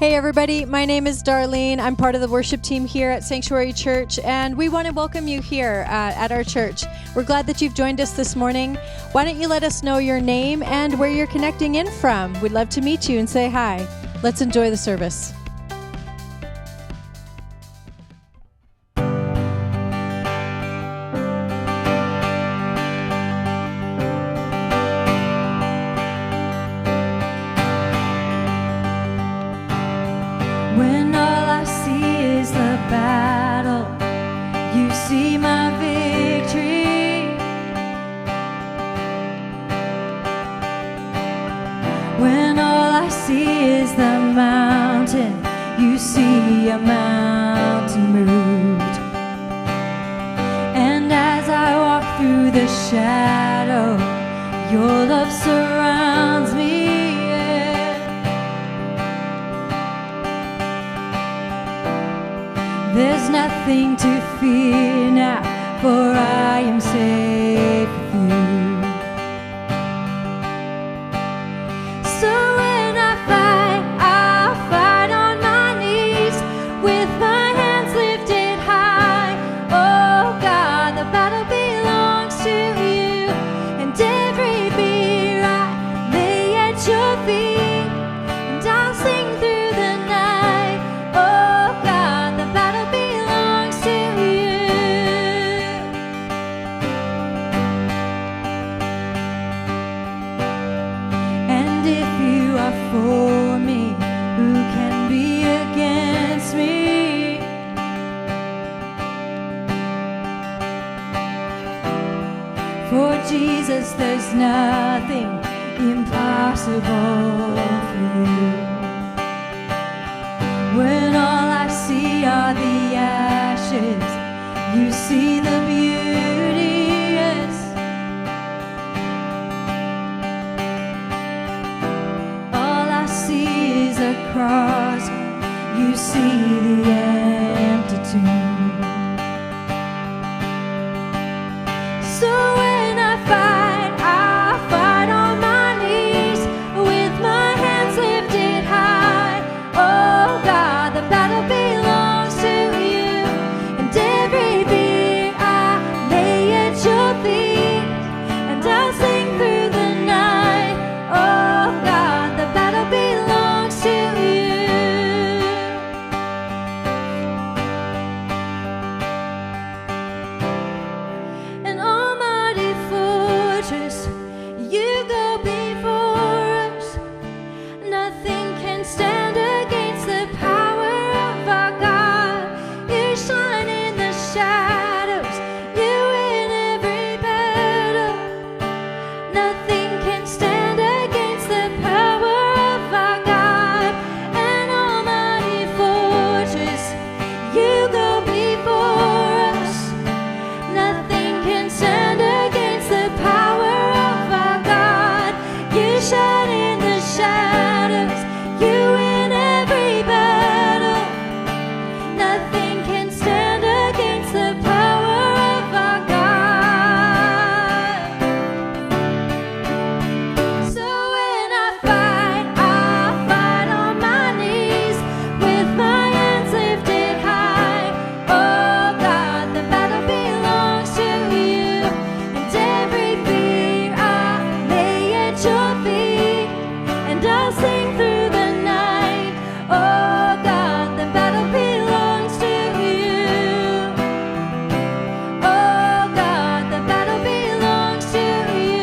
Hey everybody, my name is Darlene. I'm part of the worship team here at Sanctuary Church, and we want to welcome you here at our church. We're glad that you've joined us this morning. Why don't you let us know your name and where you're connecting in from? We'd love to meet you and say hi. Let's enjoy the service. When all I see is the battle, you see my victory. When all I see is the mountain, you see a mountain moved. And as I walk through the shadow, your love surrounds me. There's nothing to fear now, for I am safe with you. So when I fight, I'll fight on my knees, with my hands lifted high. Oh God, the battle belongs to you, and every fear I lay at your feet, and I'll sing through the night. Oh God, the battle belongs to you. And if you are for me, who can be against me? For Jesus, there's nothing impossible for you. When all I see are the ashes, you see the beauty, yes. All I see is a cross, you see the empty tomb. So when I fight, I'll fight on my knees, with my hands lifted high. Oh God, the battle belongs to you, and every fear I lay at your feet, and I'll sing through the night. Oh God, the battle belongs to you. An almighty fortress, you go before us. Nothing can stand against the power of our God. You shine in the shadows, you win every battle. Nothing can stand against the power of our God. An almighty fortress, you go before us. Nothing can stand against the power of our God. You shine in the shadows, you win every battle. Nothing can stand against the power of our God. So when I fight, I'll fight on my knees, with my hands lifted high. Oh God, the battle belongs to you, and every fear I lay at your feet, and I'll sing through the night. Oh God, the battle belongs to you. Oh God, the battle belongs to you.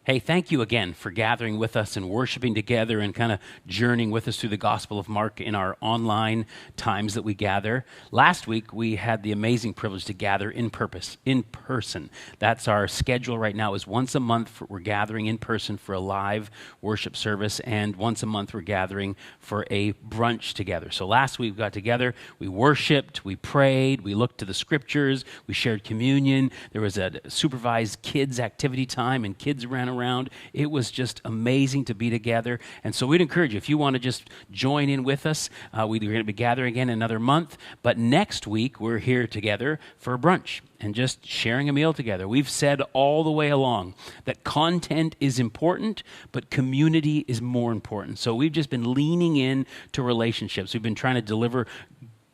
Hey, thank you again for gathering with us and worshiping together and kind of journeying with us through the Gospel of Mark in our online times that we gather. Last week, we had the amazing privilege to gather in person. That's our schedule right now, is once a month we're gathering in person for a live worship service, and once a month we're gathering for a brunch together. So last week we got together, we worshiped, we prayed, we looked to the scriptures, we shared communion. There was a supervised kids activity time, and kids ran around around. It was just amazing to be together. And so we'd encourage you, if you want to just join in with us, we're going to be gathering again in another month. But next week, we're here together for brunch and just sharing a meal together. We've said all the way along that content is important, but community is more important. So we've just been leaning in to relationships. We've been trying to deliver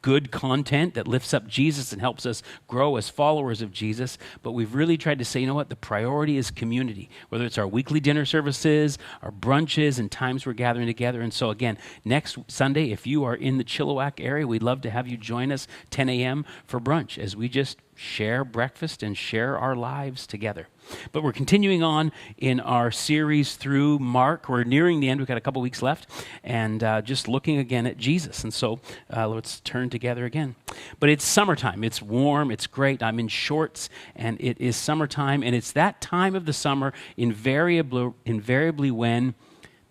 good content that lifts up Jesus and helps us grow as followers of Jesus. But we've really tried to say, you know what, the priority is community, whether it's our weekly dinner services, our brunches, and times we're gathering together. And so again, next Sunday, if you are in the Chilliwack area, we'd love to have you join us 10 a.m. for brunch as we just share breakfast and share our lives together. But we're continuing on in our series through Mark. We're nearing the end. We've got a couple weeks left, and just looking again at Jesus. And so let's turn together again. But it's summertime. It's warm. It's great. I'm in shorts, and it is summertime. And it's that time of the summer invariably when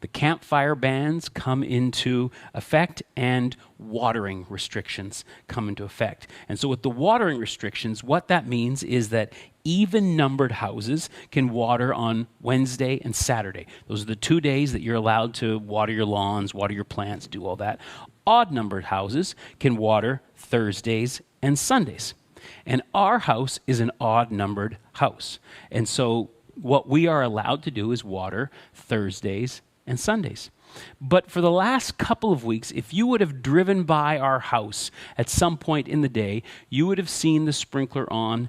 the campfire bans come into effect and watering restrictions come into effect. And so with the watering restrictions, what that means is that even-numbered houses can water on Wednesday and Saturday. Those are the 2 days that you're allowed to water your lawns, water your plants, do all that. Odd-numbered houses can water Thursdays and Sundays. And our house is an odd-numbered house. And so what we are allowed to do is water Thursdays and Sundays. But for the last couple of weeks, if you would have driven by our house at some point in the day, you would have seen the sprinkler on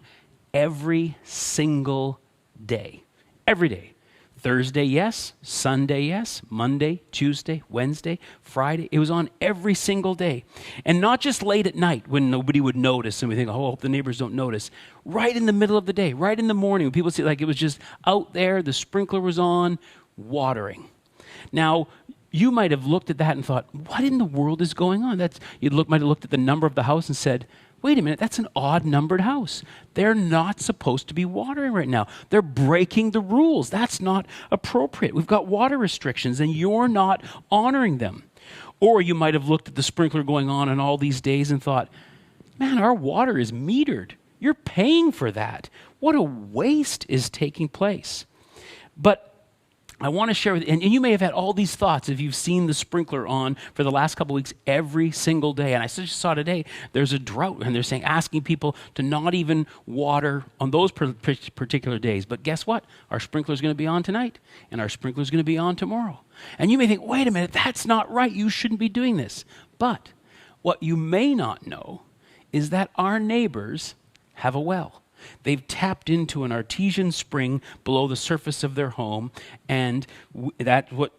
every single day. Every day. Thursday, yes. Sunday, yes. Monday, Tuesday, Wednesday, Friday. It was on every single day. And not just late at night when nobody would notice and we think, oh, I hope the neighbors don't notice. Right in the middle of the day, right in the morning, when people see like it was just out there, the sprinkler was on, watering. Now, you might have looked at that and thought, what in the world is going on? Might have looked at the number of the house and said, wait a minute, that's an odd-numbered house. They're not supposed to be watering right now. They're breaking the rules. That's not appropriate. We've got water restrictions, and you're not honoring them. Or you might have looked at the sprinkler going on all these days and thought, man, our water is metered. You're paying for that. What a waste is taking place. But I want to share with you, and you may have had all these thoughts if you've seen the sprinkler on for the last couple of weeks every single day. And I just saw today there's a drought, and they're asking people to not even water on those particular days. But guess what? Our sprinkler is going to be on tonight, and our sprinkler is going to be on tomorrow. And you may think, wait a minute, that's not right. You shouldn't be doing this. But what you may not know is that our neighbors have a well. They've tapped into an artesian spring below the surface of their home, and that's what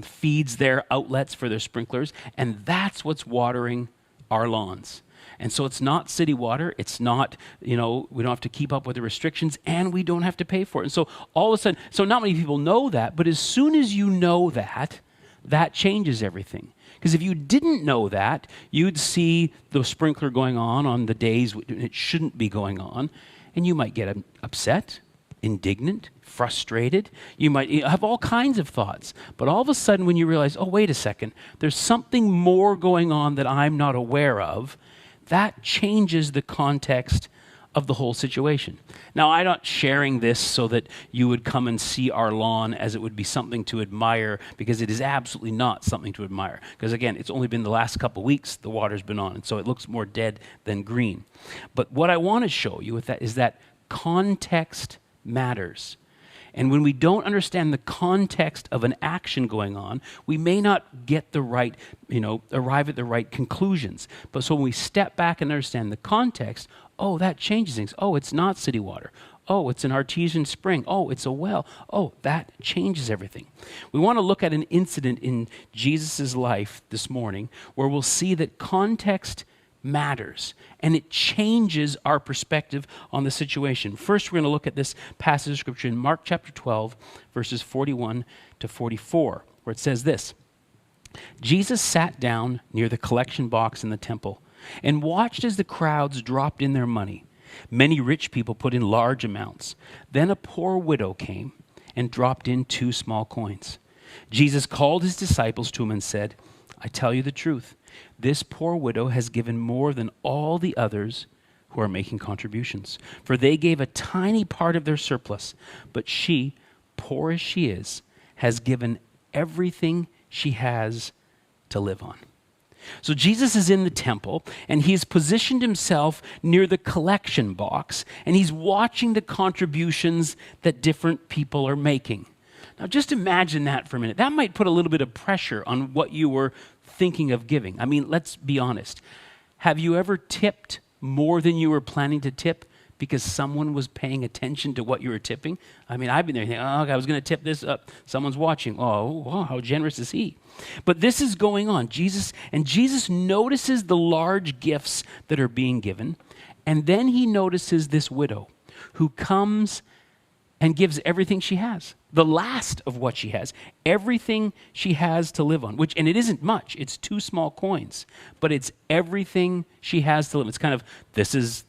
feeds their outlets for their sprinklers, and that's what's watering our lawns. And so it's not city water. It's not, we don't have to keep up with the restrictions, and we don't have to pay for it. And so all of a sudden, so not many people know that, but as soon as you know that, that changes everything. Because if you didn't know that, you'd see the sprinkler going on the days it shouldn't be going on, and you might get upset, indignant, frustrated. You might have all kinds of thoughts. But all of a sudden when you realize, oh, wait a second, there's something more going on that I'm not aware of, that changes the context of the whole situation. Now, I'm not sharing this so that you would come and see our lawn as it would be something to admire, because it is absolutely not something to admire. Because again, it's only been the last couple of weeks the water's been on, and so it looks more dead than green. But what I want to show you with that is that context matters. And when we don't understand the context of an action going on, we may not get the right, arrive at the right conclusions. But so when we step back and understand the context, oh, that changes things. Oh, it's not city water. Oh, it's an artesian spring. Oh, it's a well. Oh, that changes everything. We want to look at an incident in Jesus' life this morning where we'll see that context matters, and it changes our perspective on the situation. First, we're going to look at this passage of Scripture in Mark chapter 12, verses 41 to 44, where it says this: Jesus sat down near the collection box in the temple and watched as the crowds dropped in their money. Many rich people put in large amounts. Then a poor widow came and dropped in 2 small coins. Jesus called his disciples to him and said, I tell you the truth, this poor widow has given more than all the others who are making contributions. For they gave a tiny part of their surplus, but she, poor as she is, has given everything she has to live on. So Jesus is in the temple, and he's positioned himself near the collection box, and he's watching the contributions that different people are making. Now just imagine that for a minute. That might put a little bit of pressure on what you were thinking of giving. I mean, let's be honest. Have you ever tipped more than you were planning to tip because someone was paying attention to what you were tipping? I mean, I've been there thinking, oh, I was going to tip this up. Someone's watching. Oh, wow, how generous is he? But this is going on. Jesus notices the large gifts that are being given, and then he notices this widow who comes and gives everything she has, the last of what she has, everything she has to live on, and it isn't much. It's 2 small coins, but it's everything she has to live. It's kind of, this is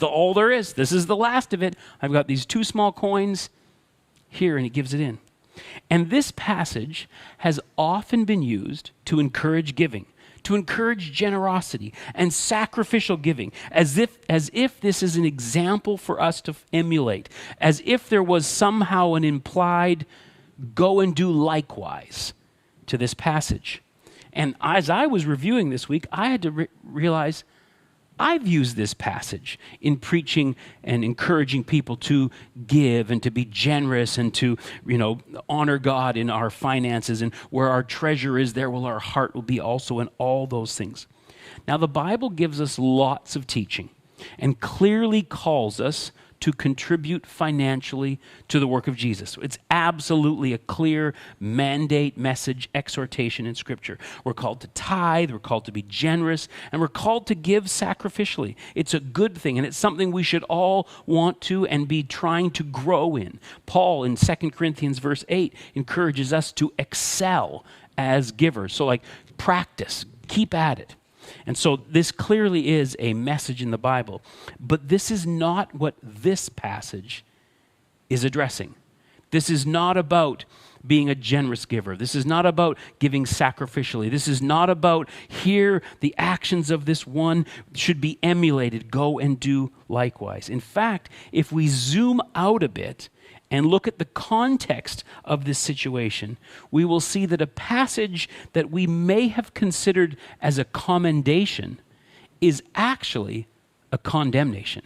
all there is. This is the last of it. I've got these 2 small coins here, and he gives it in. And this passage has often been used to encourage giving, to encourage generosity and sacrificial giving, as if this is an example for us to emulate, as if there was somehow an implied go and do likewise to this passage. And as I was reviewing this week, I had to realize I've used this passage in preaching and encouraging people to give and to be generous and to, honor God in our finances, and where our treasure is, there will our heart will be also, and all those things. Now, the Bible gives us lots of teaching and clearly calls us to contribute financially to the work of Jesus. It's absolutely a clear mandate, message, exhortation in Scripture. We're called to tithe, we're called to be generous, and we're called to give sacrificially. It's a good thing, and it's something we should all want to and be trying to grow in. Paul in 2 Corinthians verse 8 encourages us to excel as givers. So practice, keep at it. And so this clearly is a message in the Bible, but this is not what this passage is addressing. This is not about being a generous giver. This is not about giving sacrificially. This is not about here the actions of this one should be emulated. Go and do likewise. In fact, if we zoom out a bit and look at the context of this situation, we will see that a passage that we may have considered as a commendation is actually a condemnation,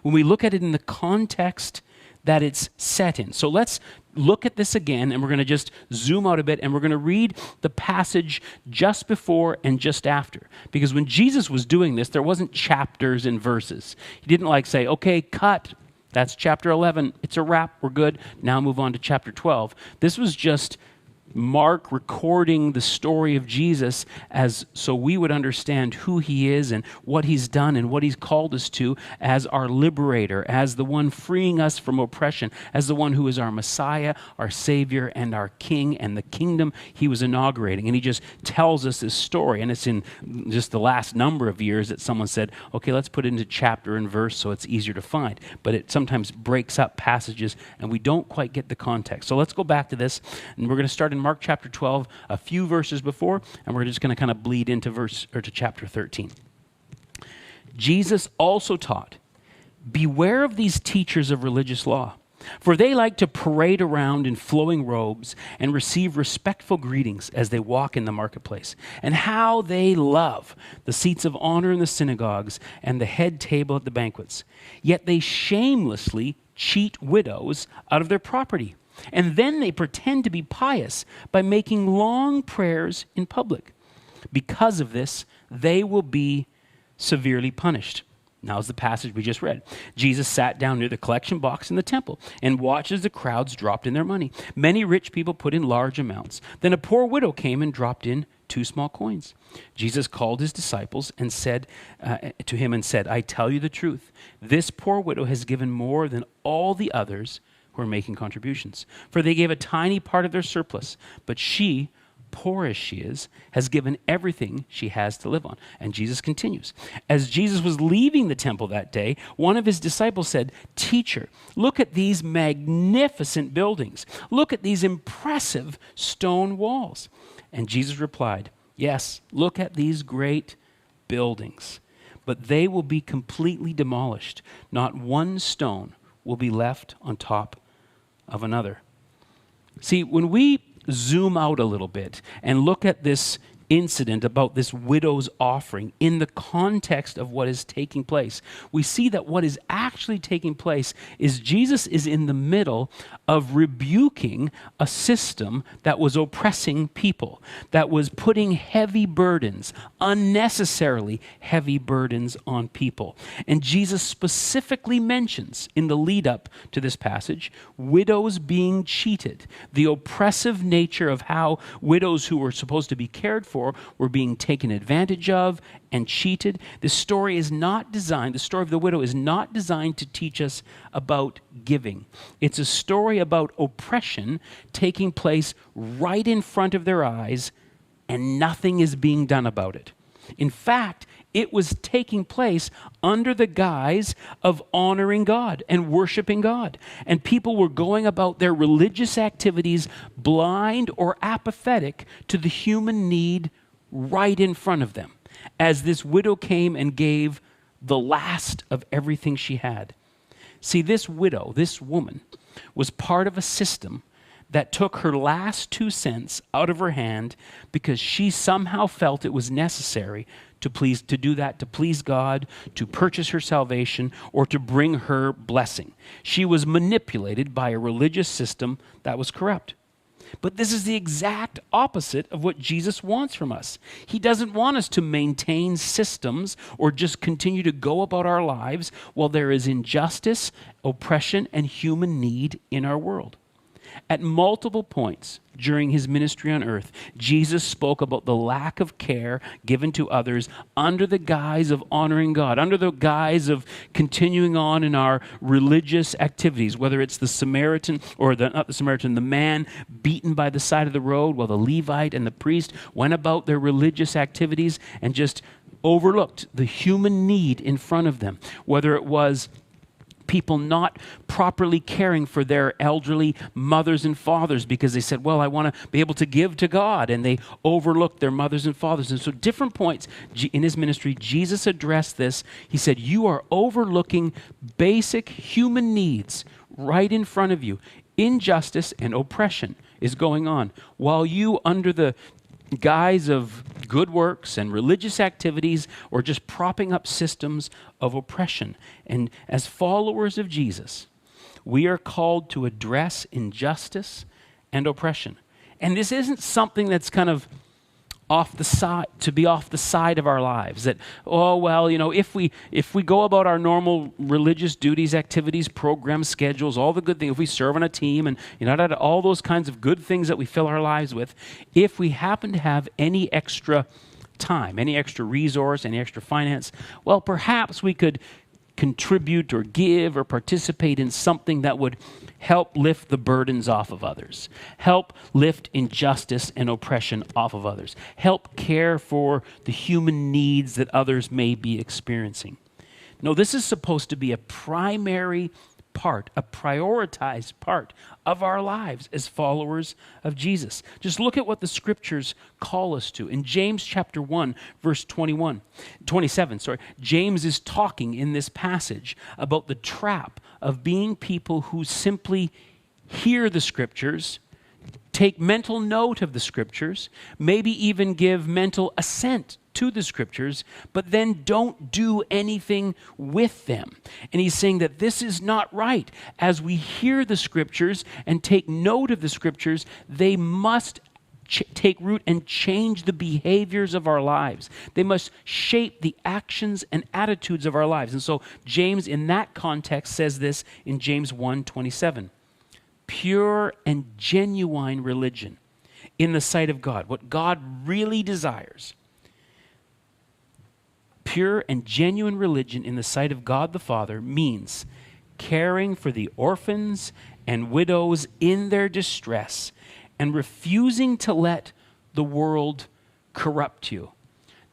when we look at it in the context that it's set in. So let's look at this again, and we're going to just zoom out a bit, and we're going to read the passage just before and just after. Because when Jesus was doing this, there wasn't chapters and verses. He didn't say, okay, cut. That's chapter 11. It's a wrap. We're good. Now move on to chapter 12. This was just Mark recording the story of Jesus so we would understand who he is and what he's done and what he's called us to as our liberator, as the one freeing us from oppression, as the one who is our Messiah, our Savior, and our King, and the kingdom he was inaugurating. And he just tells us this story. And it's in just the last number of years that someone said, okay, let's put it into chapter and verse so it's easier to find. But it sometimes breaks up passages and we don't quite get the context. So let's go back to this, and we're going to start in Mark chapter 12, a few verses before, and we're just going to kind of bleed into to chapter 13. Jesus also taught, beware of these teachers of religious law, for they like to parade around in flowing robes and receive respectful greetings as they walk in the marketplace, and how they love the seats of honor in the synagogues and the head table at the banquets. Yet they shamelessly cheat widows out of their property. And then they pretend to be pious by making long prayers in public. Because of this, they will be severely punished. Now's the passage we just read. Jesus sat down near the collection box in the temple and watched as the crowds dropped in their money. Many rich people put in large amounts. Then a poor widow came and dropped in 2 small coins. Jesus called his disciples and said to him, I tell you the truth, this poor widow has given more than all the others who are making contributions. For they gave a tiny part of their surplus, but she, poor as she is, has given everything she has to live on. And Jesus continues. As Jesus was leaving the temple that day, one of his disciples said, Teacher, look at these magnificent buildings. Look at these impressive stone walls. And Jesus replied, Yes, look at these great buildings, but they will be completely demolished. Not one stone will be left on top of another. See, when we zoom out a little bit and look at this incident about this widow's offering in the context of what is taking place, we see that what is actually taking place is Jesus is in the middle of rebuking a system that was oppressing people, that was putting heavy burdens, unnecessarily heavy burdens on people. And Jesus specifically mentions in the lead up to this passage, widows being cheated, the oppressive nature of how widows who were supposed to be cared for were being taken advantage of and cheated. The story of the widow is not designed to teach us about giving. It's a story about oppression taking place right in front of their eyes, and nothing is being done about it. In fact, it was taking place under the guise of honoring God and worshiping God. And people were going about their religious activities blind or apathetic to the human need right in front of them, as this widow came and gave the last of everything she had. See, this widow, this woman, was part of a system that took her last 2 cents out of her hand because she somehow felt it was necessary to do that, to please God, to purchase her salvation, or to bring her blessing. She was manipulated by a religious system that was corrupt. But this is the exact opposite of what Jesus wants from us. He doesn't want us to maintain systems or just continue to go about our lives while there is injustice, oppression, and human need in our world. At multiple points during his ministry on earth, Jesus spoke about the lack of care given to others under the guise of honoring God, under the guise of continuing on in our religious activities, whether it's the man beaten by the side of the road while the Levite and the priest went about their religious activities and just overlooked the human need in front of them, whether it was people not properly caring for their elderly mothers and fathers because they said, well, I want to be able to give to God, and they overlooked their mothers and fathers. And so different points in his ministry, Jesus addressed this. He said, you are overlooking basic human needs right in front of you. Injustice and oppression is going on while you, under the guise of good works and religious activities, or just propping up systems of oppression. And as followers of Jesus, we are called to address injustice and oppression. And this isn't something that's kind of off the side of our lives, that, oh, well, if we go about our normal religious duties, activities, programs, schedules, all the good things, if we serve on a team and all those kinds of good things that we fill our lives with, if we happen to have any extra time, any extra resource, any extra finance, well, perhaps we could contribute or give or participate in something that would help lift the burdens off of others, help lift injustice and oppression off of others, help care for the human needs that others may be experiencing. No, this is supposed to be a primary part, a prioritized part of our lives as followers of Jesus. Just look at what the scriptures call us to. In James chapter 1, verse 27, James is talking in this passage about the trap of being people who simply hear the scriptures, take mental note of the scriptures, maybe even give mental assent to the scriptures, but then don't do anything with them. And he's saying that this is not right. As we hear the scriptures and take note of the scriptures, they must take root and change the behaviors of our lives. They must shape the actions and attitudes of our lives. And so James, in that context, says this in James 1:27. Pure and genuine religion in the sight of God, what God really desires. Pure and genuine religion in the sight of God the Father means caring for the orphans and widows in their distress and refusing to let the world corrupt you.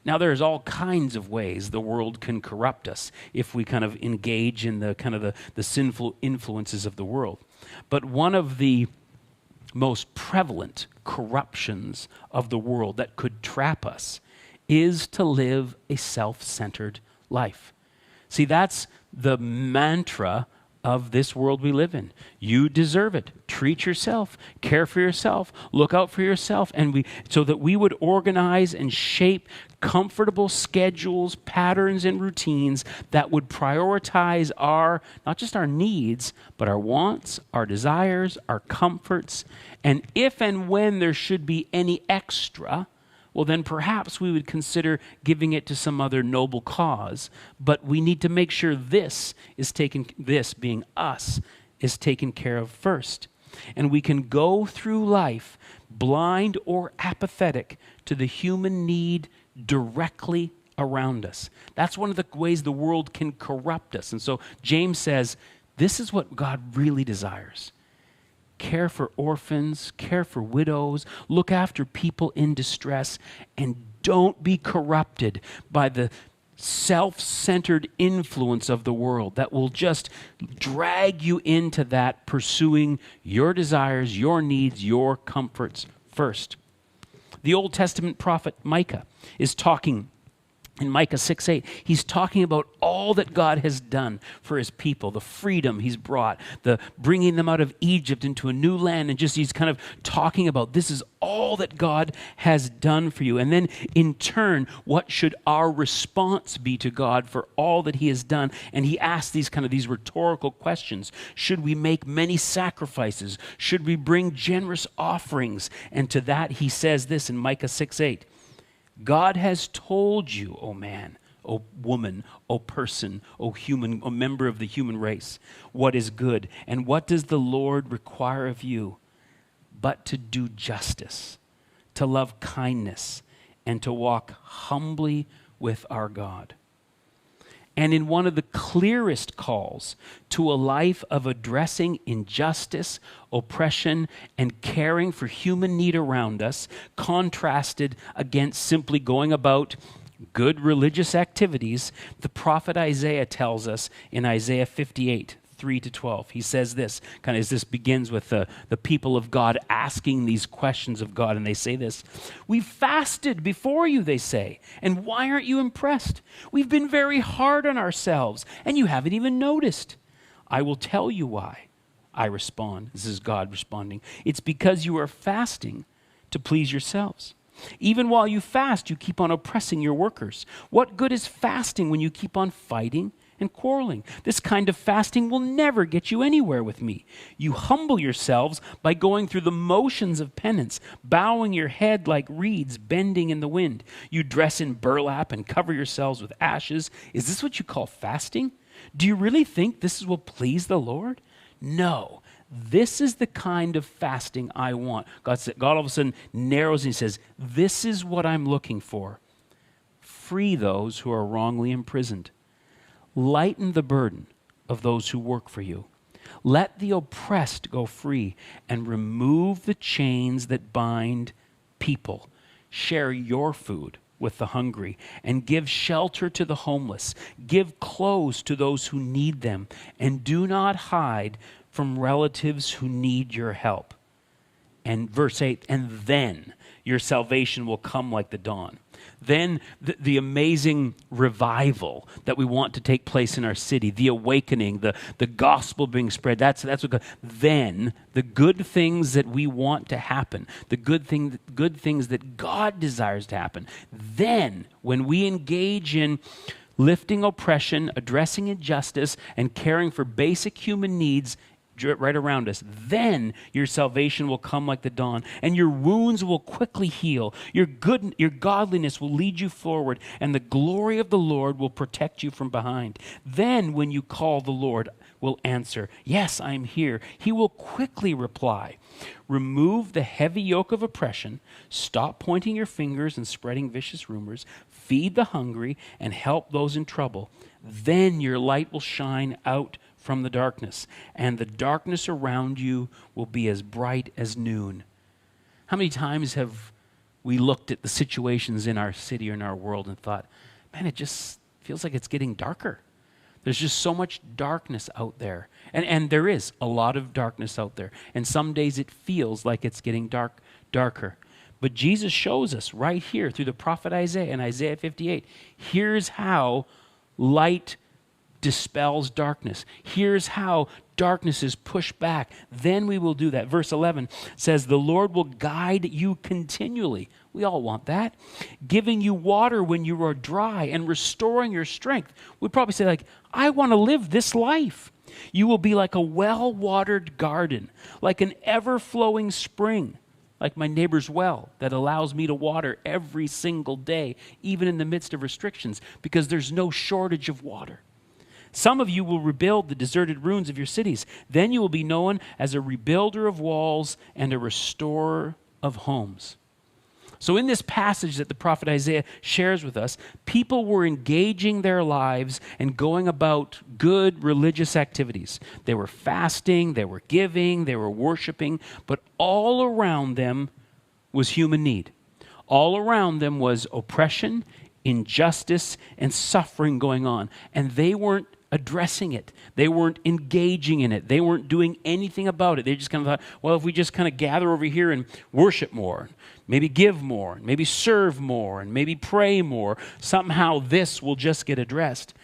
Now, there's all kinds of ways the world can corrupt us if we kind of engage in the sinful influences of the world. But one of the most prevalent corruptions of the world that could trap us is to live a self-centered life. See, that's the mantra of this world we live in. You deserve it. Treat yourself, care for yourself, look out for yourself, so that we would organize and shape comfortable schedules, patterns, and routines that would prioritize not just our needs, but our wants, our desires, our comforts. And if and when there should be any extra, well, then perhaps we would consider giving it to some other noble cause. But we need to make sure this being us, is taken care of first. And we can go through life blind or apathetic to the human need directly around us. That's one of the ways the world can corrupt us. And so James says, this is what God really desires. Care for orphans, care for widows, look after people in distress, and don't be corrupted by the self-centered influence of the world that will just drag you into that, pursuing your desires, your needs, your comforts first. The Old Testament prophet Micah is talking in Micah 6:8, he's talking about all that God has done for his people, the freedom he's brought, the bringing them out of Egypt into a new land, and he's kind of talking about this is all that God has done for you. And then in turn, what should our response be to God for all that he has done? And he asks these rhetorical questions. Should we make many sacrifices? Should we bring generous offerings? And to that he says this in Micah 6:8. God has told you, O man, O woman, O person, O human, O member of the human race, what is good. And what does the Lord require of you? But to do justice, to love kindness, and to walk humbly with our God. And in one of the clearest calls to a life of addressing injustice, oppression, and caring for human need around us, contrasted against simply going about good religious activities, the prophet Isaiah tells us in Isaiah 58, 3-12. He says this, kind of as this begins with the people of God asking these questions of God, and they say this: "We've fasted before you," they say, "and why aren't you impressed? We've been very hard on ourselves, and you haven't even noticed. I will tell you why." I respond, this is God responding, "It's because you are fasting to please yourselves. Even while you fast, you keep on oppressing your workers. What good is fasting when you keep on fighting and quarreling? This kind of fasting will never get you anywhere with me. You humble yourselves by going through the motions of penance, bowing your head like reeds bending in the wind. You dress in burlap and cover yourselves with ashes. Is this what you call fasting? Do you really think this will please the Lord? No. This is the kind of fasting I want." God all of a sudden narrows and he says, this is what I'm looking for. Free those who are wrongly imprisoned. Lighten the burden of those who work for you. Let the oppressed go free and remove the chains that bind people. Share your food with the hungry and give shelter to the homeless. Give clothes to those who need them, and do not hide from relatives who need your help. And verse 8, and then your salvation will come like the dawn. Then the amazing revival that we want to take place in our city, the awakening, the gospel being spread, that's what God, then the good things that we want to happen, the good things that God desires to happen, then when we engage in lifting oppression, addressing injustice, and caring for basic human needs right around us, then your salvation will come like the dawn, and your wounds will quickly heal. Your godliness will lead you forward, and the glory of the Lord will protect you from behind. Then when you call, the Lord will answer, "Yes, I am here." He will quickly reply. Remove the heavy yoke of oppression. Stop pointing your fingers and spreading vicious rumors. Feed the hungry and help those in trouble. Then your light will shine out from the darkness, and the darkness around you will be as bright as noon. How many times have we looked at the situations in our city or in our world and thought, man, it just feels like it's getting darker. There's just so much darkness out there. And there is a lot of darkness out there. And some days it feels like it's getting darker. But Jesus shows us right here through the prophet Isaiah in Isaiah 58, here's how light dispels darkness. Here's how darkness is pushed back. Then we will do that. Verse 11 says, the Lord will guide you continually. We all want that. Giving you water when you are dry and restoring your strength. We'd probably say like, I want to live this life. You will be like a well-watered garden, like an ever-flowing spring, like my neighbor's well that allows me to water every single day, even in the midst of restrictions, because there's no shortage of water. Some of you will rebuild the deserted ruins of your cities. Then you will be known as a rebuilder of walls and a restorer of homes. So in this passage that the prophet Isaiah shares with us, people were engaging their lives and going about good religious activities. They were fasting, they were giving, they were worshiping, but all around them was human need. All around them was oppression, injustice, and suffering going on. And they weren't addressing it. They weren't engaging in it. They weren't doing anything about it. They just kind of thought, well, if we just kind of gather over here and worship more, maybe give more, maybe serve more, and maybe pray more, somehow this will just get addressed.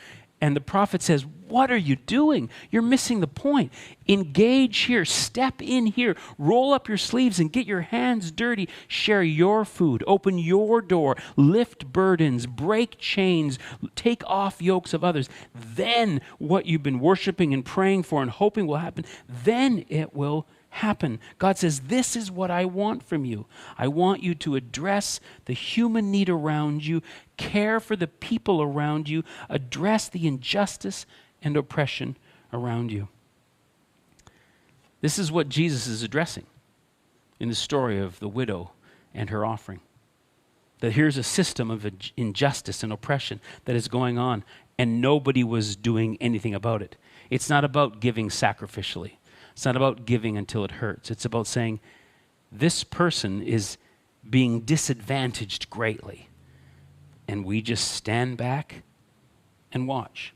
And the prophet says, what are you doing? You're missing the point. Engage here. Step in here. Roll up your sleeves and get your hands dirty. Share your food. Open your door. Lift burdens. Break chains. Take off yokes of others. Then what you've been worshiping and praying for and hoping will happen, then it will happen. God says, this is what I want from you. I want you to address the human need around you, care for the people around you, address the injustice and oppression around you. This is what Jesus is addressing in the story of the widow and her offering. That here's a system of injustice and oppression that is going on, and nobody was doing anything about it. It's not about giving sacrificially. It's not about giving until it hurts. It's about saying, this person is being disadvantaged greatly. And we just stand back and watch.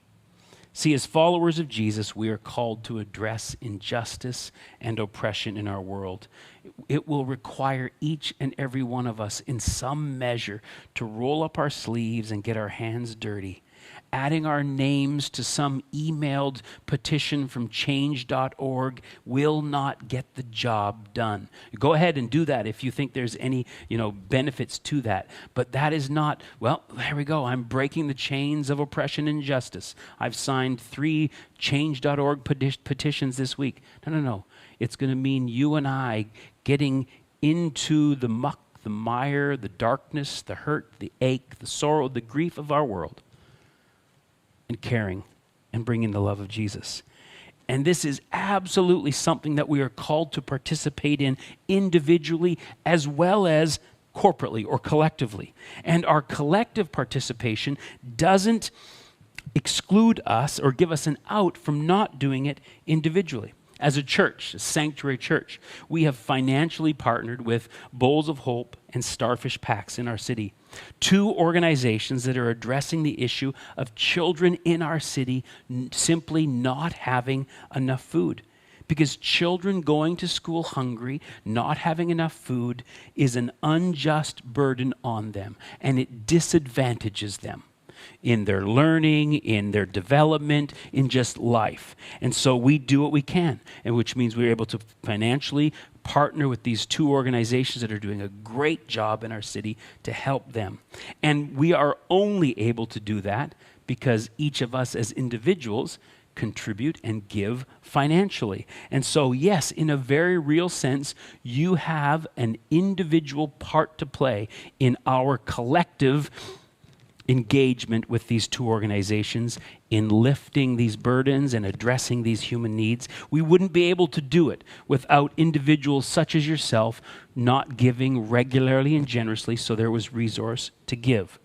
See, as followers of Jesus, we are called to address injustice and oppression in our world. It will require each and every one of us in some measure to roll up our sleeves and get our hands dirty. Adding our names to some emailed petition from change.org will not get the job done. Go ahead and do that if you think there's any, benefits to that. But that is not, well, there we go. I'm breaking the chains of oppression and injustice. I've signed 3 change.org petitions this week. No. It's going to mean you and I getting into the muck, the mire, the darkness, the hurt, the ache, the sorrow, the grief of our world, and caring and bringing the love of Jesus. And this is absolutely something that we are called to participate in individually as well as corporately or collectively. And our collective participation doesn't exclude us or give us an out from not doing it individually. As a church, a sanctuary church, we have financially partnered with Bowls of Hope and Starfish Packs in our city, 2 organizations that are addressing the issue of children in our city simply not having enough food. Because children going to school hungry, not having enough food, is an unjust burden on them, and it disadvantages them in their learning, in their development, in just life. And so we do what we can, and which means we're able to financially partner with these 2 organizations that are doing a great job in our city to help them. And we are only able to do that because each of us as individuals contribute and give financially. And so, yes, in a very real sense, you have an individual part to play in our collective engagement with these 2 organizations in lifting these burdens and addressing these human needs. We wouldn't be able to do it without individuals such as yourself not giving regularly and generously, so there was resource to give.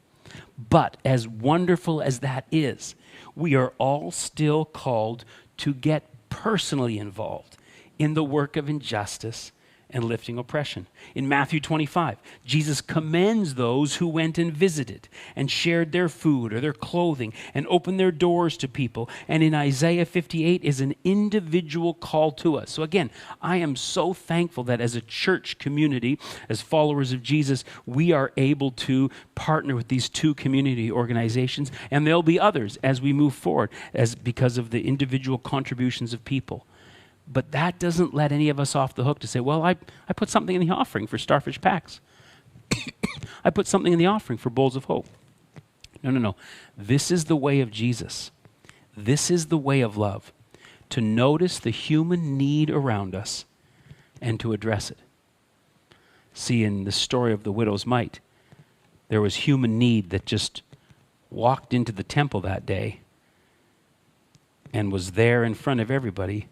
But as wonderful as that is, we are all still called to get personally involved in the work of injustice and lifting oppression. In Matthew 25, Jesus commends those who went and visited and shared their food or their clothing and opened their doors to people. And in Isaiah 58 is an individual call to us. So again, I am so thankful that as a church community, as followers of Jesus, we are able to partner with these two community organizations, and there'll be others as we move forward because of the individual contributions of people. But that doesn't let any of us off the hook to say, well, I put something in the offering for Starfish Packs. I put something in the offering for Bowls of Hope. No. This is the way of Jesus. This is the way of love. To notice the human need around us and to address it. See, in the story of the widow's mite, there was human need that just walked into the temple that day and was there in front of everybody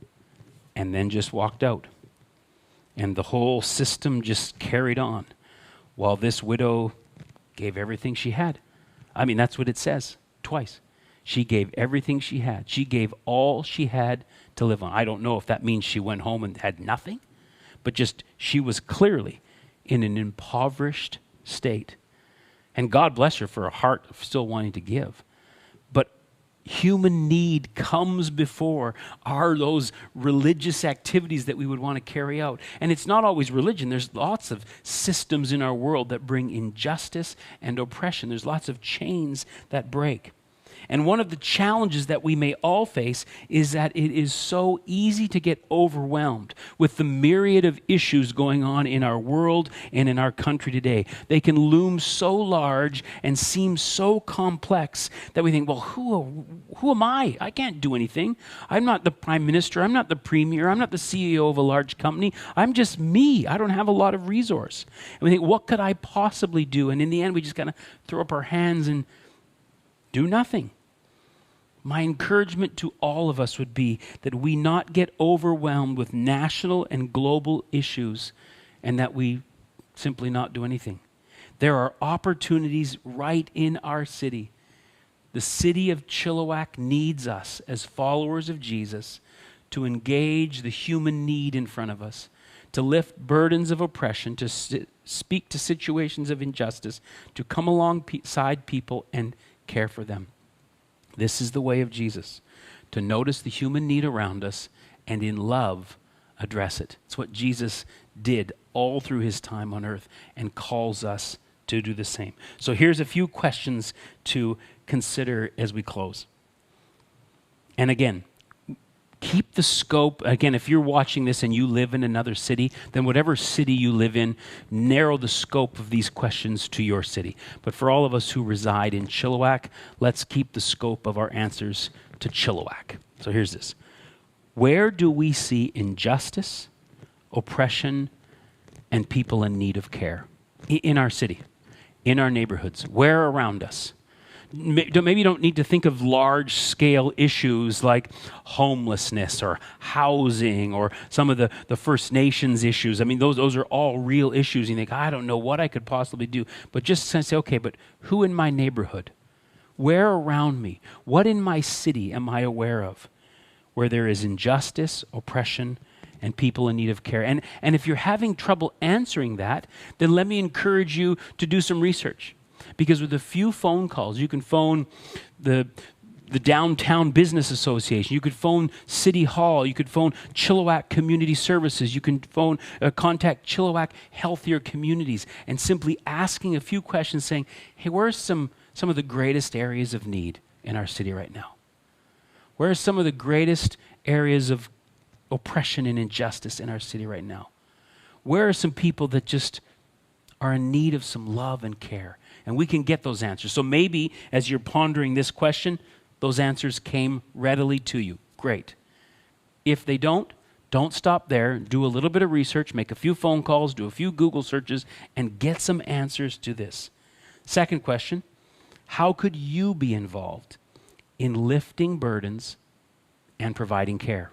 and then just walked out. And the whole system just carried on while this widow gave everything she had. I mean, that's what it says twice. She gave everything she had. She gave all she had to live on. I don't know if that means she went home and had nothing, but just she was clearly in an impoverished state. And God bless her for a heart of still wanting to give. But human need comes before those religious activities that we would want to carry out. And it's not always religion. There's lots of systems in our world that bring injustice and oppression. There's lots of chains that break. And one of the challenges that we may all face is that it is so easy to get overwhelmed with the myriad of issues going on in our world and in our country today. They can loom so large and seem so complex that we think, well, who am I? I can't do anything. I'm not the prime minister. I'm not the premier. I'm not the CEO of a large company. I'm just me. I don't have a lot of resource. And we think, what could I possibly do? And in the end, we just kind of throw up our hands and do nothing. My encouragement to all of us would be that we not get overwhelmed with national and global issues and that we simply not do anything. There are opportunities right in our city. The city of Chilliwack needs us as followers of Jesus to engage the human need in front of us, to lift burdens of oppression, to speak to situations of injustice, to come alongside people and care for them. This is the way of Jesus, to notice the human need around us and in love address it. It's what Jesus did all through his time on earth and calls us to do the same. So here's a few questions to consider as we close. And again, keep the scope. Again, if you're watching this and you live in another city, then whatever city you live in, narrow the scope of these questions to your city. But for all of us who reside in Chilliwack, let's keep the scope of our answers to Chilliwack. So here's this. Where do we see injustice, oppression, and people in need of care? In our city, in our neighborhoods, where around us? Maybe you don't need to think of large-scale issues like homelessness or housing or some of the First Nations issues. I mean, those are all real issues. You think, I don't know what I could possibly do. But just say, okay, but who in my neighborhood? Where around me? What in my city am I aware of where there is injustice, oppression, and people in need of care? And if you're having trouble answering that, then let me encourage you to do some research. Because with a few phone calls, you can phone the Downtown Business Association, you could phone City Hall, you could phone Chilliwack Community Services, you can phone contact Chilliwack Healthier Communities, and simply asking a few questions saying, hey, where's some of the greatest areas of need in our city right now? Where are some of the greatest areas of oppression and injustice in our city right now? Where are some people that just are in need of some love and care? And we can get those answers. So maybe as you're pondering this question, those answers came readily to you. Great. If they don't stop there. Do a little bit of research, make a few phone calls, do a few Google searches, and get some answers to this. Second question, how could you be involved in lifting burdens and providing care?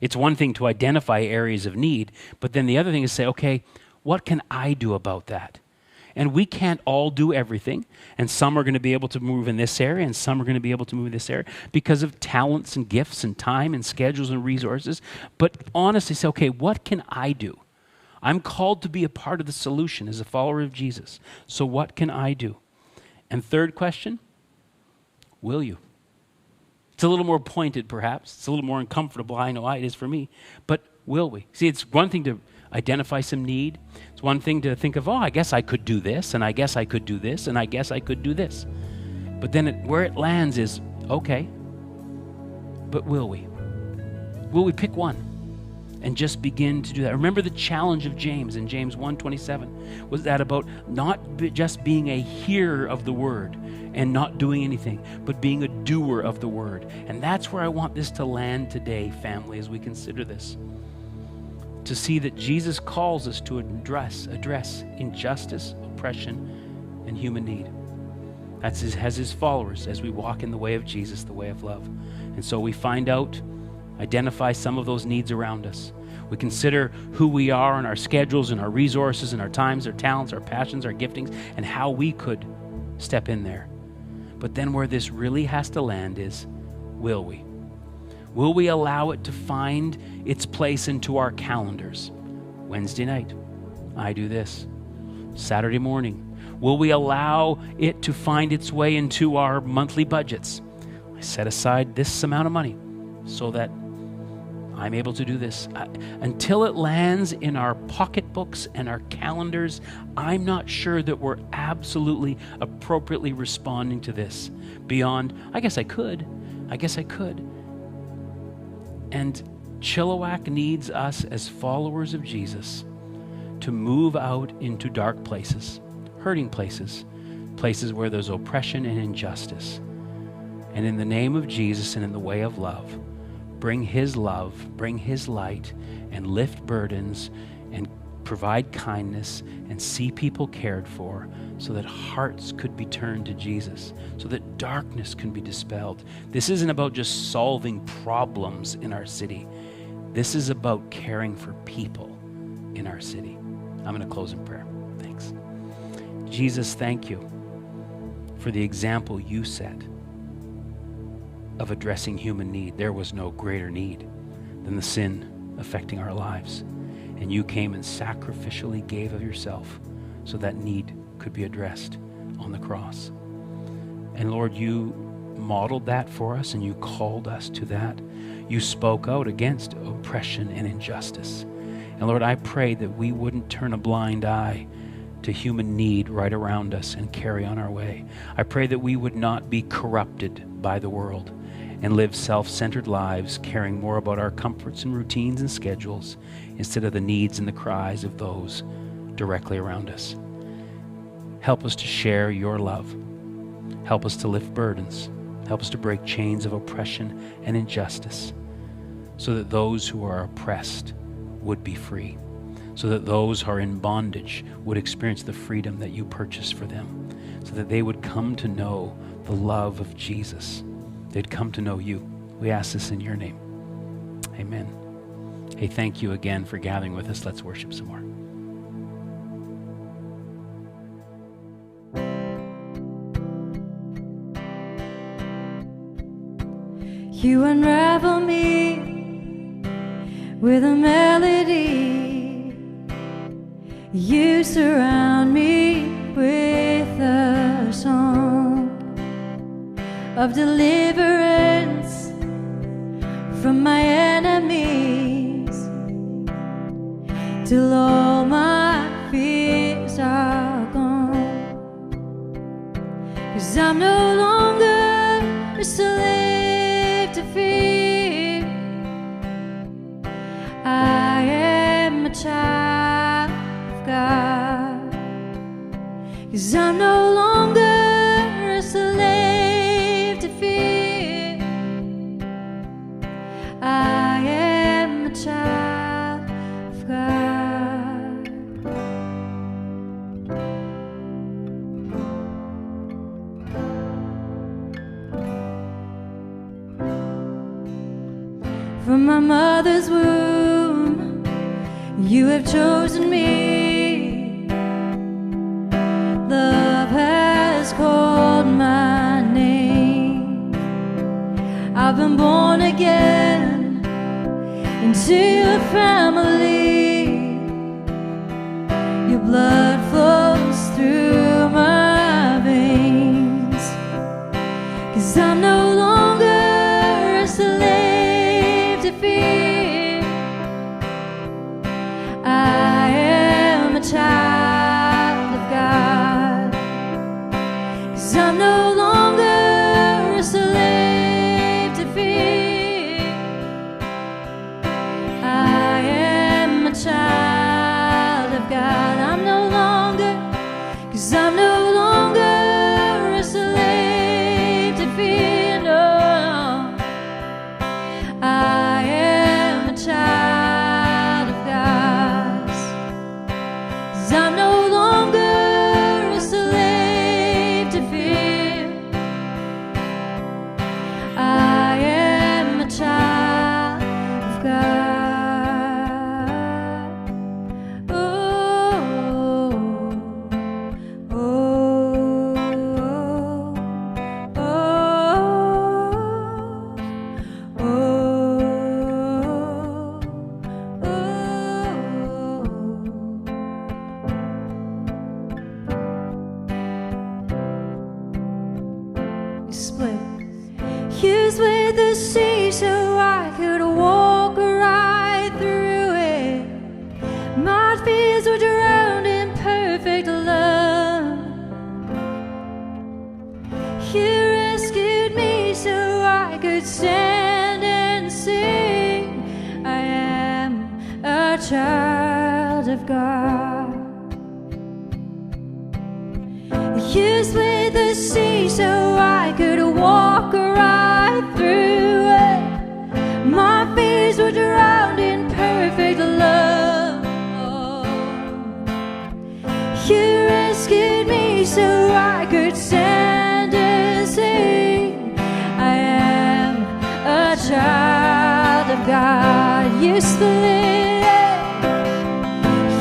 It's one thing to identify areas of need, but then the other thing is say, okay, what can I do about that? And we can't all do everything. And some are going to be able to move in this area, and some are going to be able to move in this area because of talents and gifts and time and schedules and resources. But honestly say, okay, what can I do? I'm called to be a part of the solution as a follower of Jesus. So what can I do? And third question, will you? It's a little more pointed, perhaps. It's a little more uncomfortable. I know it is for me. But will we? See, it's one thing to identify some need. It's one thing to think of, I guess I could do this, and I guess I could do this, and I guess I could do this. But then where it lands is, okay, but will we? Will we pick one and just begin to do that? Remember the challenge of James in James 1:27. Was that about not just being a hearer of the word and not doing anything, but being a doer of the word? And that's where I want this to land today, family, as we consider this. To see that Jesus calls us to address injustice, oppression, and human need. That's as his followers, as we walk in the way of Jesus, the way of love. And so we find out, identify some of those needs around us. We consider who we are and our schedules and our resources and our times, our talents, our passions, our giftings, and how we could step in there. But then where this really has to land is, will we? Will we allow it to find its place into our calendars? Wednesday night, I do this. Saturday morning, will we allow it to find its way into our monthly budgets? I set aside this amount of money so that I'm able to do this. Until it lands in our pocketbooks and our calendars, I'm not sure that we're absolutely appropriately responding to this. Beyond, I guess I could. And Chilliwack needs us as followers of Jesus to move out into dark places, hurting places, places where there's oppression and injustice. And in the name of Jesus and in the way of love, bring his love, bring his light, and lift burdens and provide kindness and see people cared for so that hearts could be turned to Jesus, so that darkness can be dispelled. This isn't about just solving problems in our city. This is about caring for people in our city. I'm going to close in prayer. Thanks. Jesus, thank you for the example you set of addressing human need. There was no greater need than the sin affecting our lives. And you came and sacrificially gave of yourself so that need could be addressed on the cross. And Lord, you modeled that for us and you called us to that. You spoke out against oppression and injustice. And Lord, I pray that we wouldn't turn a blind eye to human need right around us and carry on our way. I pray that we would not be corrupted by the world and live self-centered lives, caring more about our comforts and routines and schedules instead of the needs and the cries of those directly around us. Help us to share your love. Help us to lift burdens. Help us to break chains of oppression and injustice so that those who are oppressed would be free, so that those who are in bondage would experience the freedom that you purchased for them, so that they would come to know the love of Jesus. They'd come to know you. We ask this in your name. Amen. Hey, thank you again for gathering with us. Let's worship some more. You unravel me with a melody. You surround me with a song of deliverance from my enemies, till all my fears are gone. 'Cause I'm no longer a slave to fear. I am a child of God. 'Cause I'm no longer a slave to fear. I am a child of God. From my mother's womb, you have chosen me. Love has called my name. I've been born again into your family. blood flows through my veins, 'cause I'm no longer a slave to fear. I am a child of God, 'cause I'm no longer a slave to fear. I am a child of God. I'm no longer, 'cause I'm no longer a slave to fear. No, I am a child of God, 'cause I'm no longer a slave to fear. I am a child of God. Oh, oh, oh, split. You split the sea so I could walk right through it. My fears were drowned in perfect love. You rescued me so I could stand and sing. I am a child of God. You split the sea so I could walk right through it. My fears were drowned in perfect love. You rescued me so I could stand and sing. I am a child of God. You split it.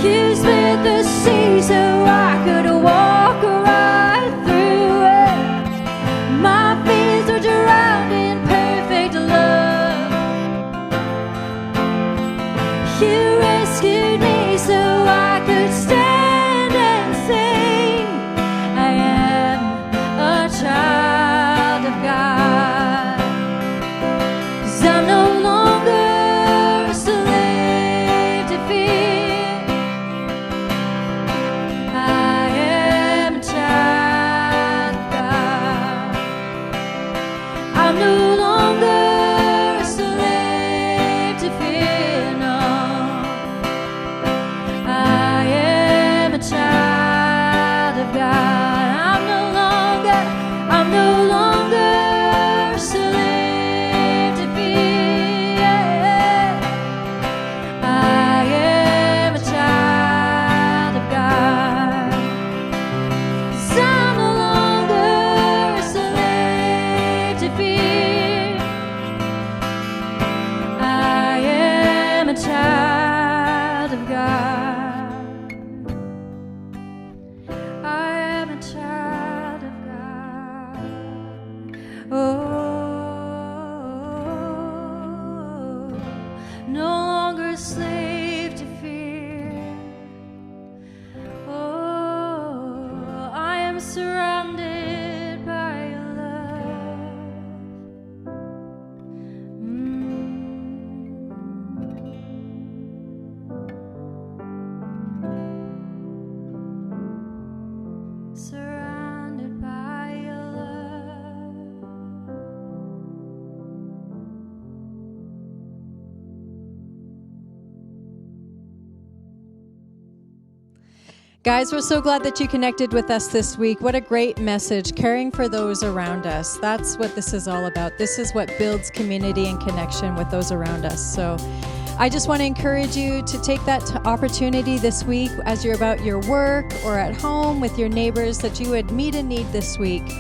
You split the sea so I could walk right through it. My fears were drowned in perfect love. You rescued me so I could stand and sing. I am a child of God, 'cause I'm no longer a slave to fear. I am a child of God. I'm no longer a slave to fear, no. I am a child of God. I'm no longer a slave to fear. I am a child of God, 'cause I'm no longer a slave to fear. I am a child of God. I am a child of God. Oh, no longer a slave to fear. Oh, I am surrounded by your love. Surrounded by your love. Guys, we're so glad that you connected with us this week. What a great message, caring for those around us. That's what this is all about. This is what builds community and connection with those around us. So I just want to encourage you to take that opportunity this week as you're about your work or at home with your neighbors, that you would meet a need this week.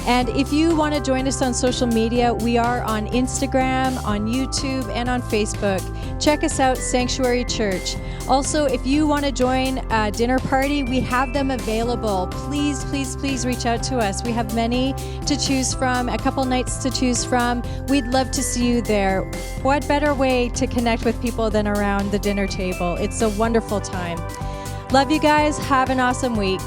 And if you want to join us on social media, we are on Instagram, on YouTube, and on Facebook. Check us out, Sanctuary Church. Also, if you want to join a dinner party, we have them available. Please, please, please reach out to us. We have many to choose from, a couple nights to choose from. We'd love to see you there. What better way to connect with people than around the dinner table? It's a wonderful time. Love you guys. Have an awesome week.